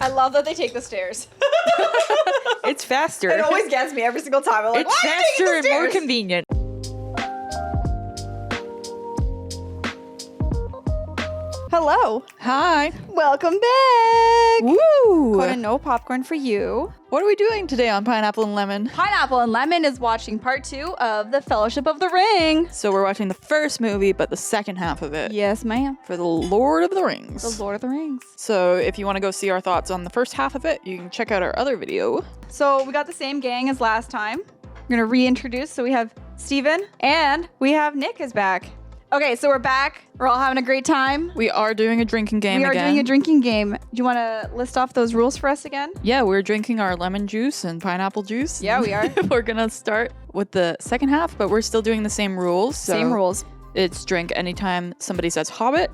I love that they take the stairs. It's faster. It always gets me every single time. I'm like, It's why are you taking faster the and more stairs? convenient. Hello. Hi. Welcome back. Woo! Conan, no popcorn for you. What are we doing today on Pineapple and Lemon? Pineapple and Lemon is watching part 2 of The Fellowship of the Ring. So we're watching the first movie, but the second half of it. Yes, ma'am. For the Lord of the Rings. The Lord of the Rings. So if you want to go see our thoughts on the first half of it, you can check out our other video. So we got the same gang as last time. We're gonna reintroduce. So we have Steven and we have Nick is back. Okay, so we're back. We're all having a great time. We are doing a drinking game We are again. doing a drinking game. Do you want to list off those rules for us again? Yeah, we're drinking our lemon juice and pineapple juice. Yeah, we are. We're gonna start with the second half, but we're still doing the same rules. So Same rules. It's drink anytime somebody says Hobbit,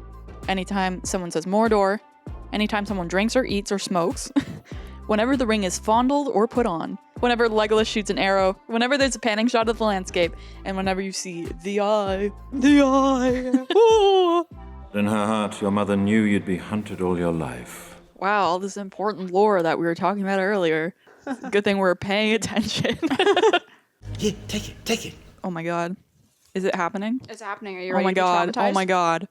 anytime someone says Mordor, anytime someone drinks or eats or smokes, whenever the ring is fondled or put on, whenever Legolas shoots an arrow, whenever there's a panning shot of the landscape, and whenever you see the eye. Ooh. In her heart, your mother knew you'd be hunted all your life. Wow, all this important lore that we were talking about earlier. Good thing we're paying attention. Yeah, take it. Oh my god. Is it happening? It's happening. Are you Oh ready my to be god. Oh traumatized? my god.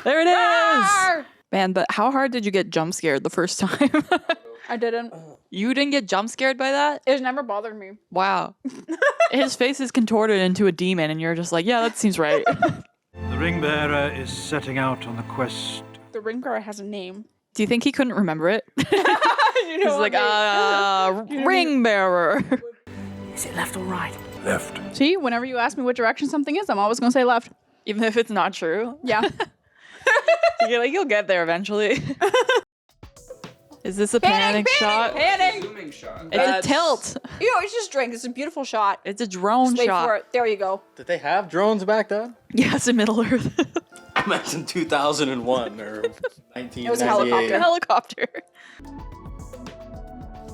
There it is! Arr! Man, but how hard did you get jump scared the first time? I didn't. You didn't get jump scared by that? It's never bothered me. Wow. His face is contorted into a demon and you're just like, yeah, that seems right. The ring bearer is setting out on the quest. The ring bearer has a name. Do you think he couldn't remember it? You He's like, ring bearer. Is it left or right? Left. See, whenever you ask me what direction something is, I'm always gonna say left. Even if it's not true. Yeah. You're like, you'll get there eventually. Is this a panning shot? Panning. Zooming shot. It's a tilt. You know, it's just drink. It's a beautiful shot. It's a drone Just wait shot. for it. There you go. Did they have drones back then? Yes, in Middle Earth. Imagine 2001 or 1998. It was a helicopter. A helicopter.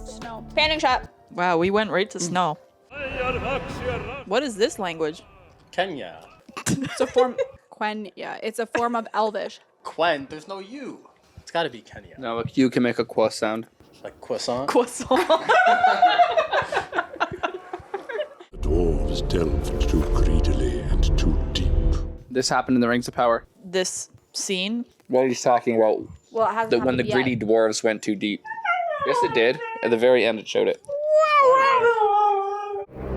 Snow. Panning shot. Wow, we went right to snow. What is this language? Kenya. It's a form. Quen. Yeah, it's a form of Elvish. Quen, there's no U. It's gotta be Kenya. No, look, you can make a qua sound. Like croissant? Croissant. The dwarves delved too greedily and too deep. This happened in the Rings of Power. This scene. What are you talking about? Well, it hasn't That when the happened greedy yet. dwarves went too deep. Yes, it did. At the very end, it showed it.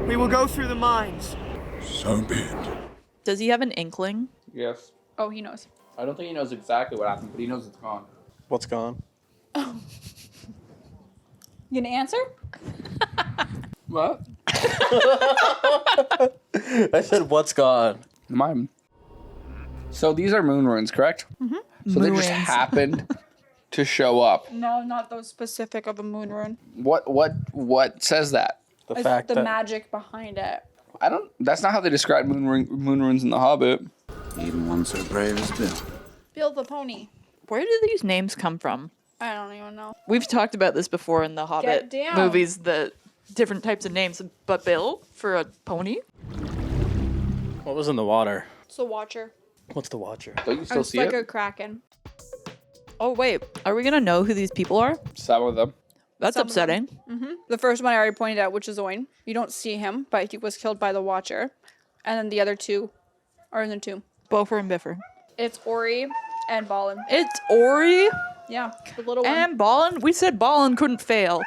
We will go through the mines. So be it. Does he have an inkling? Yes. Oh, he knows. I don't think he knows exactly what happened, but he knows it's gone. What's gone? You gonna answer? What? I said, what's gone? Mine. So these are moon runes, correct? Mm-hmm. So they just Moon runes. happened to show up. No, not those specific of a moon rune. What says that? The It's fact the that magic behind it. I don't. That's not how they describe moon runes in The Hobbit. Even one so brave as Bill. Bill the pony. Where do these names come from? I don't even know. We've talked about this before in the Hobbit down. movies, the different types of names. But Bill for a pony? what was in the water? It's the Watcher. What's the Watcher? Don't you still It's see like it? a kraken. Oh, wait. Are we going to know who these people are? Some of them. That's Some of them. upsetting. The first one I already pointed out, which is Owen. You don't see him, but he was killed by the Watcher. And then the other two are in the tomb. Bofer and Biffer. It's Ori and Balin. It's Ori Yeah, the little one. and Balin. We said Balin couldn't fail.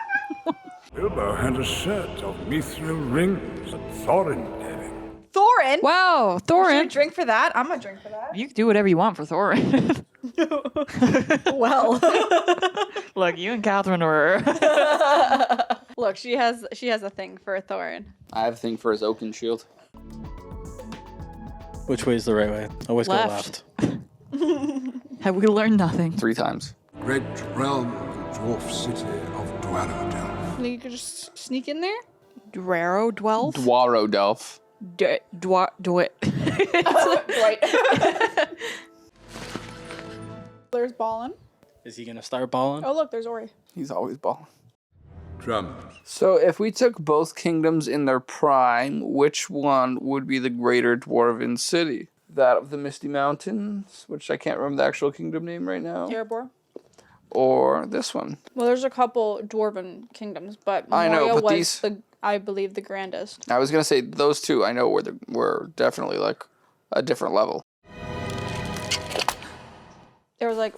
Bilbo had a set of mithril rings that Thorin gave him. Thorin! Wow, Should I Thorin. drink for that? I'm gonna drink for that. You can do whatever you want for Thorin. Well. Look, you and Catherine were. Look, she has a thing for Thorin. I have a thing for his oaken shield. Which way is the right way? Always Left. go left. Have we learned nothing? 3 times. Great realm of the dwarf city of Dwarrowdale. Think you could just sneak in there? Dwarrow Dwelf? Dwarrowdelf. Right. There's Balin. Is he gonna start balling? Oh, look, there's Ori. He's always balling. Drums. So if we took both kingdoms in their prime, which one would be the greater dwarven city? That of the Misty Mountains, which I can't remember the actual kingdom name right now. Erebor. or this one. Well, there's a couple dwarven kingdoms, but I know, Moria but was these- I believe, the grandest. I was gonna say those two. I know were definitely like a different level. There was like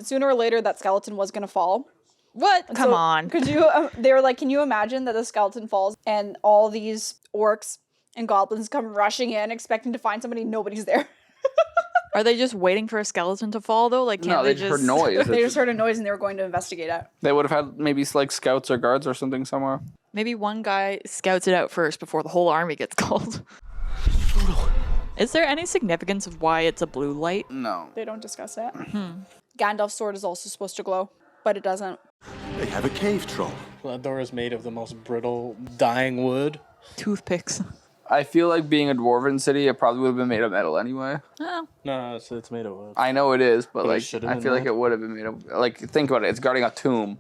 sooner or later that skeleton was gonna fall. What? And Come so, on. Could you? They were like, can you imagine that the skeleton falls and all these orcs and goblins come rushing in, expecting to find somebody? Nobody's there. Are they just waiting for a skeleton to fall though? Like, can't No, they they just heard noise. They just heard a noise and they were going to investigate it. They would have had maybe like scouts or guards or something somewhere. Maybe one guy scouts it out first before the whole army gets called. Is there any significance of why it's a blue light? No. They don't discuss it. Gandalf's sword is also supposed to glow, but it doesn't. They have a cave troll. That door is made of the most brittle, dying wood. Toothpicks. I feel like being a dwarven city, it probably would have been made of metal anyway. Oh. No, it's made of wood. I know it is, but But it like should've I been feel like wood. it would have been made of. Like think about it, it's guarding a tomb.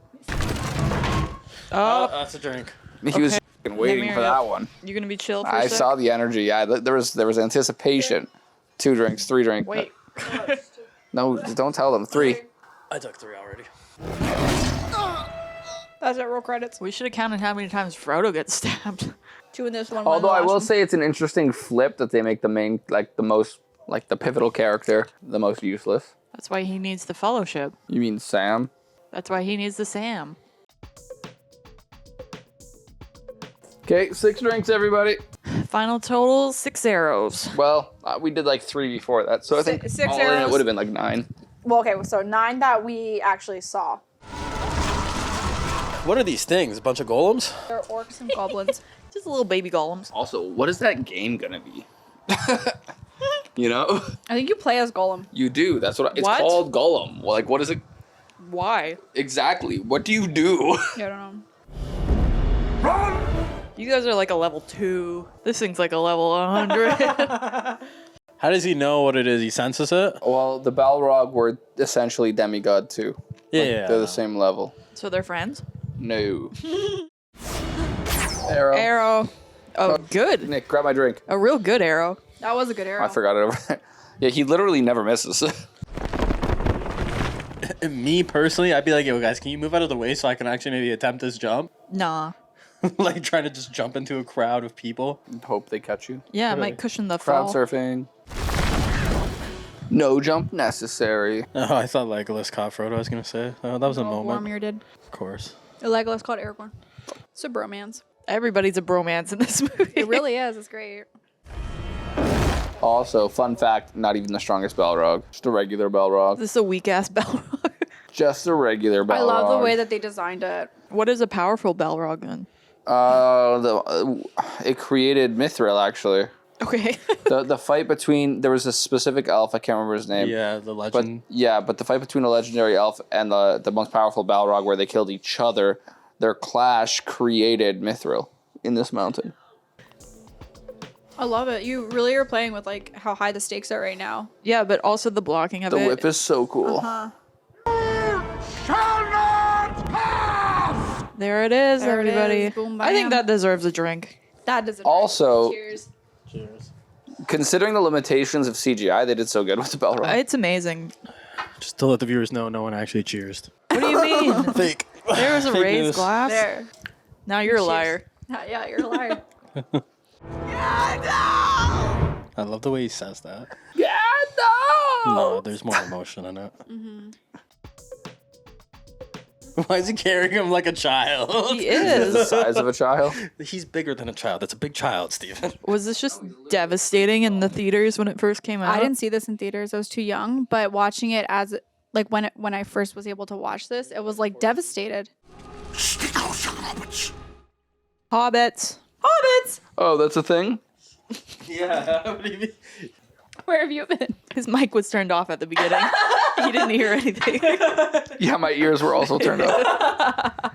Oh, That's a drink. He was f***ing waiting Let me for hurry that up. one. You gonna be chill for a I sec? saw the energy. Yeah, there was anticipation. 2 drinks, 3 drinks. Wait. No, don't tell them. 3. I took 3 already. That's it. Roll credits. We should have counted how many times Frodo gets stabbed. 2 in this one. Although one I in the will last say it's an interesting flip that they make the main, like the most, like the pivotal character, the most useless. That's why he needs the fellowship. You mean Sam? That's why he needs the Sam. Okay, 6 drinks, everybody. Final total, 6 arrows. Well, we did like 3 before that, so I think Six all in it arrows. would have been like 9. Well, okay, so 9 that we actually saw. What are these things? A bunch of golems? They're orcs and goblins. Just little baby golems. Also, what is that game gonna be? You know, I think you play as Golem. you do. That's what it's What? called. Golem. Well, like, what is it Why? exactly? What do you do? Yeah, I don't know. You guys are like a level 2. This thing's like a level 100. How does he know what it is? He senses it? Well, the Balrog were essentially demigod too. Yeah. They're the same level. So they're friends? No. Arrow. Arrow. Oh, good. Nick, grab my drink. A real good arrow. That was a good arrow. I forgot it over there. Yeah, he literally never misses. Me personally, I'd be like, yo, guys, can you move out of the way so I can actually maybe attempt this jump? Nah. Like trying to just jump into a crowd of people. Hope they catch you. Yeah, it Really? might cushion the Crowd fall. surfing. No jump necessary. Oh, I thought Legolas caught Frodo, I was going to say. Oh, that was a moment. Boromir did. Of course. Legolas called Aragorn. It's a bromance. Everybody's a bromance in this movie. It really is. It's great. Also, fun fact, not even the strongest Balrog. Just a regular Balrog. This is a weak ass Balrog. Just a regular Balrog. I love the way that they designed it. What is a powerful Balrog then? It created Mithril, actually. Okay. The fight between, there was a specific elf, I can't remember his name. Yeah, the But legend. but the fight between a legendary elf and the most powerful Balrog, where they killed each other, their clash created Mithril in this mountain. I love it. You really are playing with like how high the stakes are right now. Yeah, but also the blocking of The it. whip is so cool. There it is, There it everybody. is. Boom, I think bam. that deserves a drink. That doesn't. Also, Cheers. Cheers. considering the limitations of CGI, they did so good with the Balrog. It's amazing. Just to let the viewers know, no one actually cheered. What do you mean? Fake. There was a Fake raised news. glass. There. Now you're a liar. Yeah, you're a liar. I love the way he says that. Yeah, no! No, there's more emotion in it. Why is he carrying him like a child? He The is. size of a child. He's bigger than a child. That's a big child, Steven. Was this just devastating in the theaters when it first came out? I didn't see this in theaters. I was too young. But watching it as like when I first was able to watch this, it was like devastated. Stick out your hobbits. Hobbits. Hobbits. Oh, that's a thing? Yeah. What do you mean? Where have you been? His mic was turned off at the beginning. He didn't hear anything. Yeah, my ears were also turned up.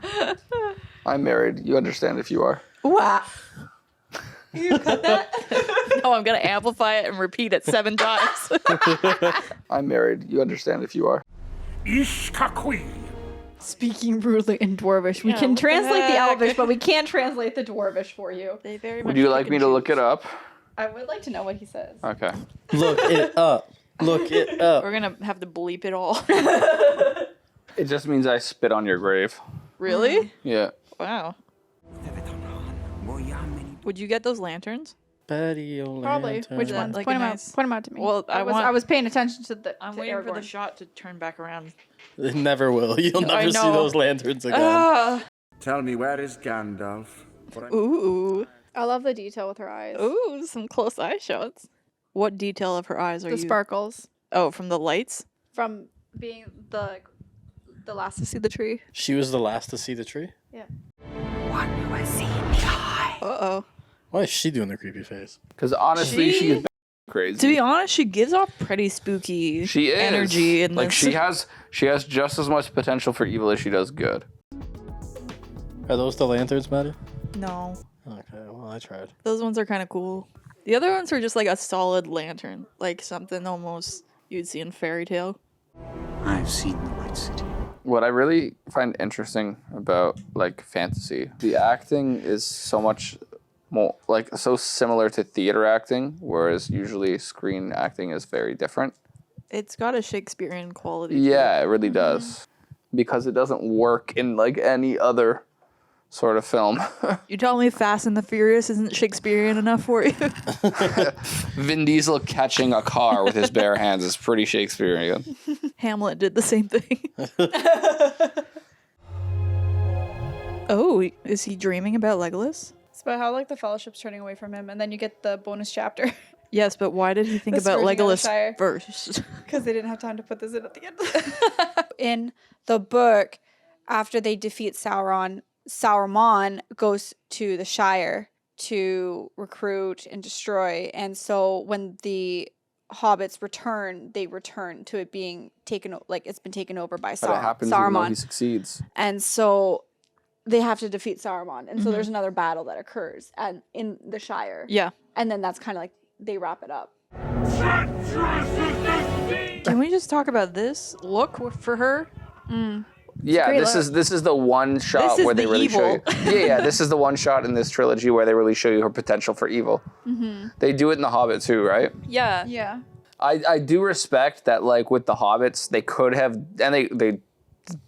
I'm married. You understand if you are. Wow. You cut that? No, I'm going to amplify it and repeat it 7 times. I'm married. You understand if you are. Ishkakui. Speaking rudely in Dwarvish. We Yeah, can what the translate the heck? Elvish, but we can't translate the Dwarvish for you. They very Would you like me to look it up? I would like to know what he says. Okay. Look it up. Look it up. We're going to have to bleep it all. It It just means I spit on your grave. Really? Yeah. Wow. Would you get those lanterns? Betty Probably. O'Lantern. Which ones? like Point a them nice- out. Point them out to me. Well, I was paying attention to the. I'm to waiting for the Aragorn. shot to turn back around. It never will. You'll I never see know. those lanterns again. Ah. Tell me, where is Gandalf? Ooh. I love the detail with her eyes. Ooh, some close eye shots. What detail of her eyes are The you? sparkles Oh, from the lights? from being the last to see the tree. She was the last to see the tree? Yeah. Uh-oh. Why is she doing the creepy face? Because honestly, She- she's crazy. To be honest, she gives off pretty spooky she is. energy in like this. she has just as much potential for evil as she does good. Are those the lanterns, Maddie? No. Okay, well, I tried. Those ones are kind of cool. The other ones are just like a solid lantern. Like something almost you'd see in fairy tale. I've seen the White City. What I really find interesting about like fantasy, the acting is so much more like so similar to theater acting, whereas usually screen acting is very different. It's got a Shakespearean quality. to Yeah, it really does. Because it doesn't work in like any other sort of film. it. You tell me Fast and the Furious isn't Shakespearean enough for you? Vin Diesel catching a car with his bare hands is pretty Shakespearean. Hamlet did the same thing. Oh, is he dreaming about Legolas? It's about how like the Fellowship's turning away from him, and then you get the bonus chapter Yes, but why did he think The about Scourging of the Legolas Shire. first? because they didn't have time to put this in at the end. In the book, after they defeat Sauron, Sauron goes to the Shire to recruit and destroy, and so when the hobbits return, they return to it being taken, like it's been taken over by But it happens even though he Saruman, succeeds. and so they have to defeat Saruman, and so Mhm. there's another battle that occurs and in the Shire, Yeah. and then that's kind of like they wrap it up. Can we just talk about this look for her? Yeah, great this is the one shot This is where they the really show evil. you. Yeah, this is the one shot in this trilogy where they really show you her potential for evil. They do it in The Hobbit too, right? Yeah. Yeah. I do respect that, like with the Hobbits, they could have, and they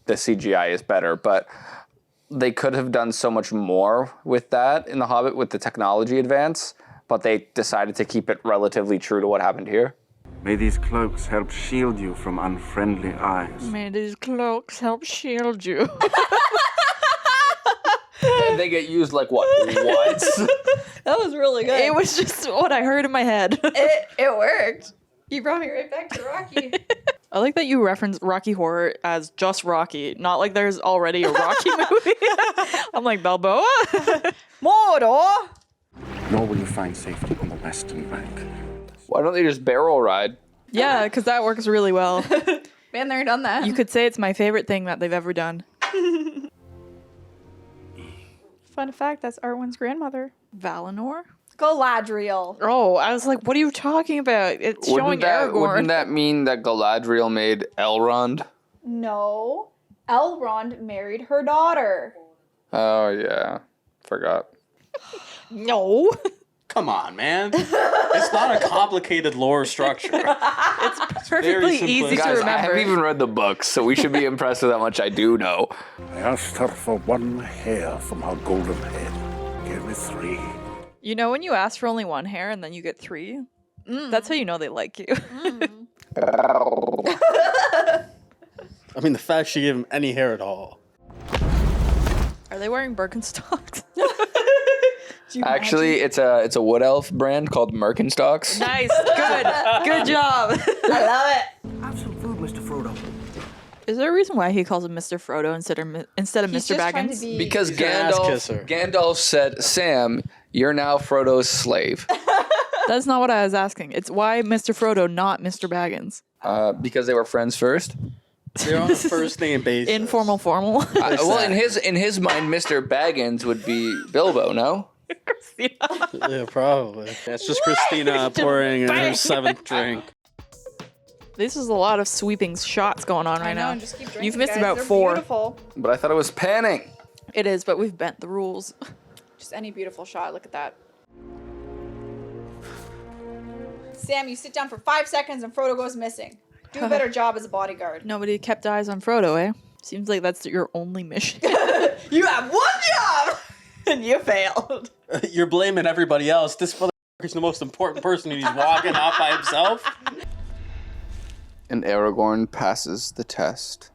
the CGI is better, but they could have done so much more with that in The Hobbit with the technology advance, but they decided to keep it relatively true to what happened here. May these cloaks help shield you from unfriendly eyes. May these cloaks help shield you. And they get used like what? Once? That was really good. It was just what I heard in my head. It worked. You brought me right back to Rocky. I like that you reference Rocky Horror as just Rocky, not like there's already a Rocky movie. I'm like, Balboa? Mordor! Nor will you find safety on the western bank. Why don't they just barrel ride? Yeah, because that works really well. Been there, done that. You could say it's my favorite thing that they've ever done. Fun fact, that's Arwen's grandmother. Valinor? Galadriel. Oh, I was like, what are you talking about? It's showing Aragorn. Wouldn't that mean that Galadriel made Elrond? No. Elrond married her daughter. Oh yeah, forgot. No. Come on, man. It's not a complicated lore structure. It's perfectly simplistic. easy to Guys, I remember. haven't even read the books, so we should be impressed with how much I do know. I asked her for one hair from her golden head. Gave me 3. You know when you ask for only one hair and then you get 3? That's how you know they like you. I mean, the fact she gave him any hair at all. Are they wearing Birkenstocks? Actually, it's a wood elf brand called Merkenstocks. Nice. Good job. I love it. Have some food, Mr. Frodo. Is there a reason why he calls him Mr. Frodo instead of He's Mr. just trying to Baggins? be... Because He's an ass kisser. Gandalf said, "Sam, you're now Frodo's slave." That's not what I was asking. It's why Mr. Frodo, not Mr. Baggins. Because they were friends first. They're on a first name basis. Informal, formal. Well, in his mind, Mr. Baggins would be Bilbo. No. Yeah, probably. That's just Christina pouring in her 7th drink. This is a lot of sweeping shots going on right I know, now. and just keep drinking, You've missed guys. about They're 4. Beautiful. But I thought it was panning. It is, but we've bent the rules. Just any beautiful shot. Look at that. Sam, you sit down for 5 seconds and Frodo goes missing. Do a better job as a bodyguard. Nobody kept eyes on Frodo, eh? Seems like that's your only mission. You have one job and you failed. You're blaming everybody else. This motherfucker's the most important person and he's walking out by himself. And Aragorn passes the test.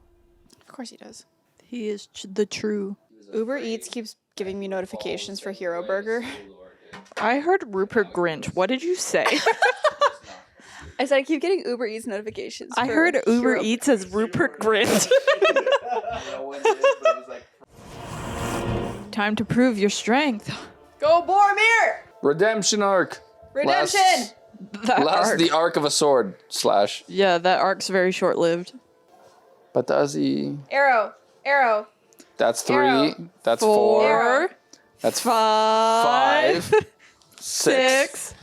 Of course he does. He is the true. Uber Eats keeps giving me notifications for Hero Burger. I heard Rupert Grint. What did you say? I said I keep getting Uber Eats notifications. I for heard Uber Hero Eats as Rupert Grint. Time to prove your strength. Go Boromir! Redemption arc. Redemption! The arc of a sword / Yeah, that arc's very short-lived. But does he? Arrow. That's 3. Arrow. That's 4. 4. That's 5. 6.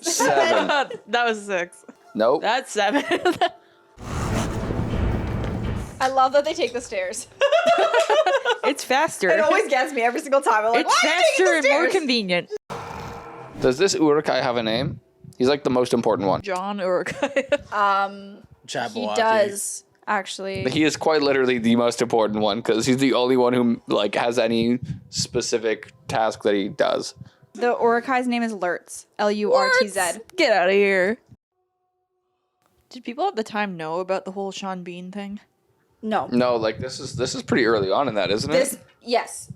7. That was 6. Nope. That's 7. I love that they take the stairs. It's faster. It always gets me every single time. I'm like, It's why are you taking faster the and more stairs? convenient. Does this Uruk-hai have a name? He's like the most important one. John Uruk-hai. He does, actually. He is quite literally the most important one because he's the only one who like has any specific task that he does. The Uruk-hai's name is Lurtz. Lurtz. Get out of here. Did people at the time know about the whole Sean Bean thing? No. No, like this is pretty early on in that, isn't it?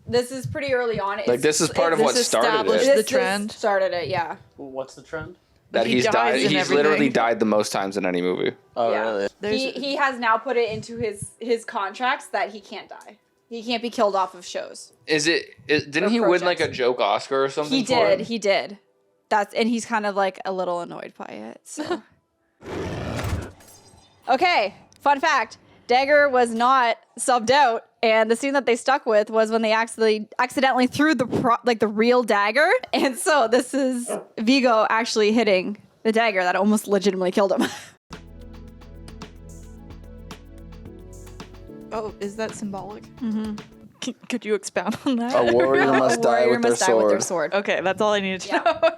This is pretty early on. Like this is part of what started established it. the trend. Started it, yeah. What's the trend? That He he's dies died. in He's everything. literally died the most times in any movie. Oh, Yeah. really? He has now put it into his contracts that he can't die. He can't be killed off of shows. Didn't Or he win like a projects. joke Oscar or something? He for did. it? He did. And he's kind of like a little annoyed by it. So. Okay, fun fact. Dagger was not subbed out, and the scene that they stuck with was when they accidentally threw the real dagger, and so this is Viggo actually hitting the dagger that almost legitimately killed him. Oh, is that symbolic? Mm-hmm. Could you expound on that? A warrior must die Warrior with their must die with their sword. sword. Okay, that's all I needed to Yeah. know.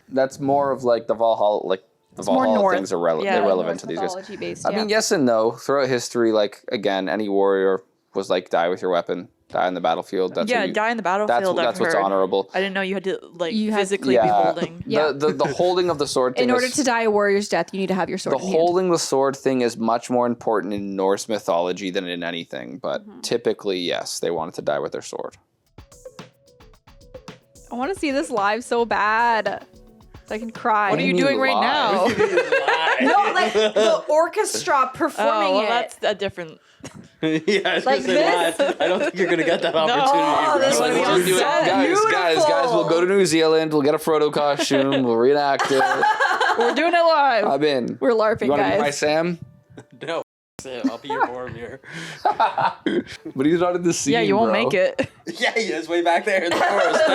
That's more of like the Valhalla, like the more Valhalla North. things are Yeah. irrelevant to these guys. Mythology-based, I mean, yes and no. Throughout history, like again, any warrior was like die with your weapon, die on the battlefield. That's Yeah, what you, die in the battlefield. That's what's heard. honorable. I didn't know you had to like You had- physically be holding. Yeah. The holding of the sword thing. In order is, to die a warrior's death, you need to have your sword the in hand. holding the sword thing is much more important in Norse mythology than in anything. But Mm-hmm. typically, yes, they wanted to die with their sword. I want to see this live so bad. So I can cry. What are you doing right now? No, like the orchestra performing Oh, well, it. that's a different. Yeah, I was Like gonna say this? live. I don't think you're gonna get that opportunity. Oh, bro. this would be We'll just do it. so Guys, we'll go to New Zealand. We'll get a Frodo costume. We'll reenact it. We're doing it live. I'm in. We're LARPing, You want to be my guys. Sam? No, I'll be your Boromir. But he's not in the scene. Yeah, you won't bro. make it. Yeah, he is way back there in the forest.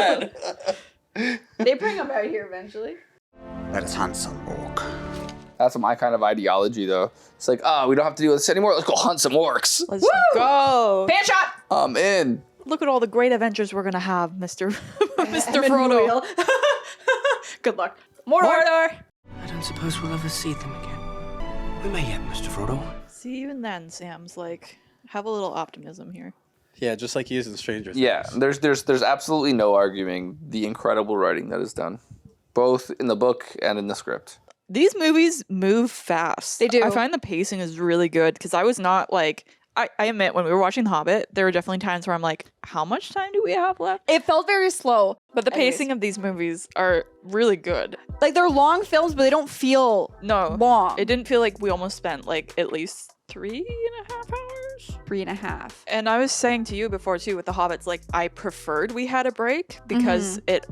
Man. They bring them out here eventually. Let us hunt some orc. That's my kind of ideology, though. It's like, we don't have to deal with this anymore. Let's go hunt some orcs. Let's go. Pan shot! I'm in. Look at all the great adventures we're gonna have, Mr. Mr. Frodo. Good luck. Mordor! I don't suppose we'll ever see them again. We may yet, Mr. Frodo. See, even then, Sam's like, have a little optimism here. Yeah, just like he is in Stranger Things. Yeah, there's absolutely no arguing the incredible writing that is done, both in the book and in the script. These movies move fast. They do. I find the pacing is really good because I was not like, I admit when we were watching The Hobbit, there were definitely times where I'm like, how much time do we have left? It felt very slow. But the pacing of these movies are really good. Like they're long films, but they don't feel No, long. it didn't feel like we almost spent like at least 3.5 hours. 3.5. And I was saying to you before too with The Hobbits, like I preferred we had a break because it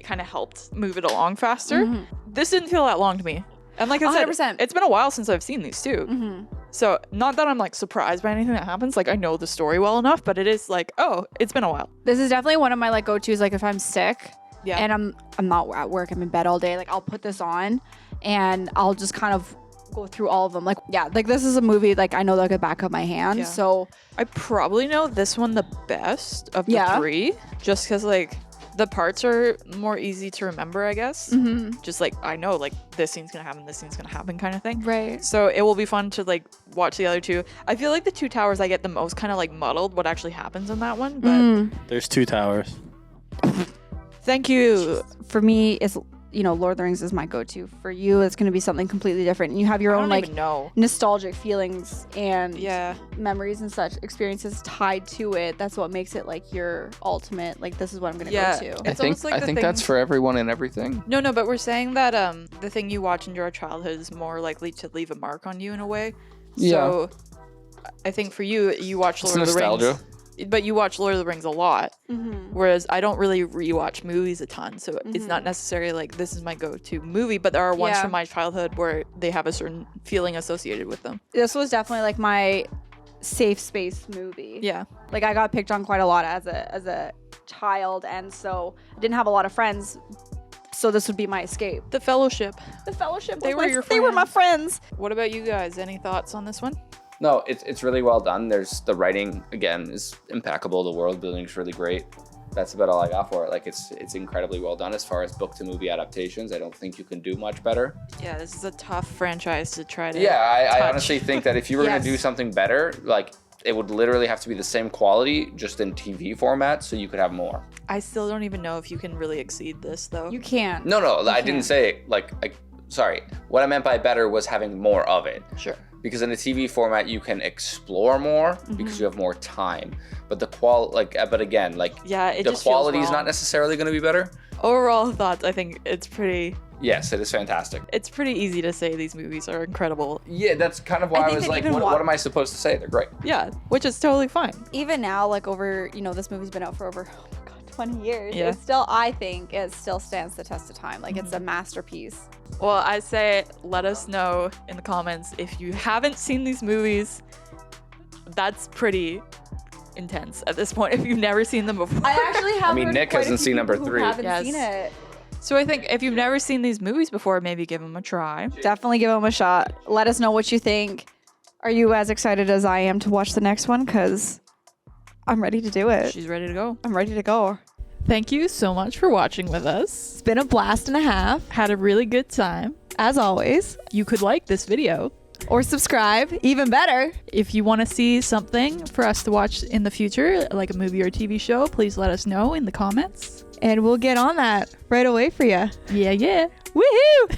kind of helped move it along faster. This didn't feel that long to me. And like I said, 100%. it's been a while since I've seen these too. So not that I'm like surprised by anything that happens. Like I know the story well enough, but it is like, oh, it's been a while. This is definitely one of my like go-tos. Like if I'm sick Yeah. and I'm not at work, I'm in bed all day. Like I'll put this on and I'll just kind of go through all of them. Like yeah, like this is a movie like I know like the back of my hand. Yeah. So I probably know this one the best of the Yeah. three, just because like The parts are more easy to remember, I guess. Mm-hmm. Just like, I know, like, this scene's gonna happen, this scene's gonna happen kind of thing. Right. So it will be fun to, like, watch the other two. I feel like the Two Towers, I get the most kind of, like, muddled what actually happens in that one. But There's 2 towers. thank you. For me, it's, you know, Lord of the Rings is my go-to. For you, it's going to be something completely different. And you have your I own, don't like, even know. nostalgic feelings and Yeah. memories and such experiences tied to it. That's what makes it, like, your ultimate, like, this is what I'm going to Yeah. go to. It's almost like I the think thing- that's for everyone and everything. No, but we're saying that the thing you watch in your childhood is more likely to leave a mark on you in a way. Yeah. So I think for you, you watch It's Lord of the nostalgia. Rings. But you watch Lord of the Rings a lot. Mm-hmm. Whereas I don't really rewatch movies a ton. So it's not necessarily like this is my go-to movie. But there are ones Yeah. from my childhood where they have a certain feeling associated with them. This was definitely, like, my safe space movie. Yeah. Like, I got picked on quite a lot as a child, and so I didn't have a lot of friends. So this would be my escape. The Fellowship. The Fellowship. They were your They were my friends. What about you guys? Any thoughts on this one? No, it's really well done. There's the writing again is impeccable. The world building is really great. That's about all I got for it. Like it's incredibly well done as far as book to movie adaptations. I don't think you can do much better. Yeah, this is a tough franchise to try to. Yeah, I touch. honestly think that if you were Yes. gonna do something better, like it would literally have to be the same quality, just in TV format, so you could have more. I still don't even know if you can really exceed this though. You can't. No, I didn't can't. say sorry. What I meant by better was having more of it. Sure. Because in a TV format, you can explore more because you have more time. But the but again, Yeah, it the just feels quality is wrong. not necessarily going to be better. Overall thoughts, I think it's pretty Fantastic. It's pretty easy to say these movies are incredible. Yeah, that's kind of why I think was that like, even what am I supposed to say? They're great. Yeah, which is totally fine. Even now, like, over, you know, this movie's been out for over, 20 years. Yeah. It's still, I think, it still stands the test of time. Like, it's a masterpiece. Well, I say let us know in the comments if you haven't seen these movies. That's pretty intense at this point if you've never seen them before. I actually have. I mean, Nick hasn't seen number 3. Haven't Yes. seen it. So I think if you've never seen these movies before, maybe give them a try. Definitely give them a shot. Let us know what you think. Are you as excited as I am to watch the next one? Because I'm ready to do it. She's ready to go. I'm ready to go. Thank you so much for watching with us. It's been a blast and a half, Had a really good time. as always. You could like this video. Or subscribe, even better. If you want to see something for us to watch in the future, like a movie or a TV show, please let us know in the comments. And we'll get on that right away for you. Yeah. Woohoo!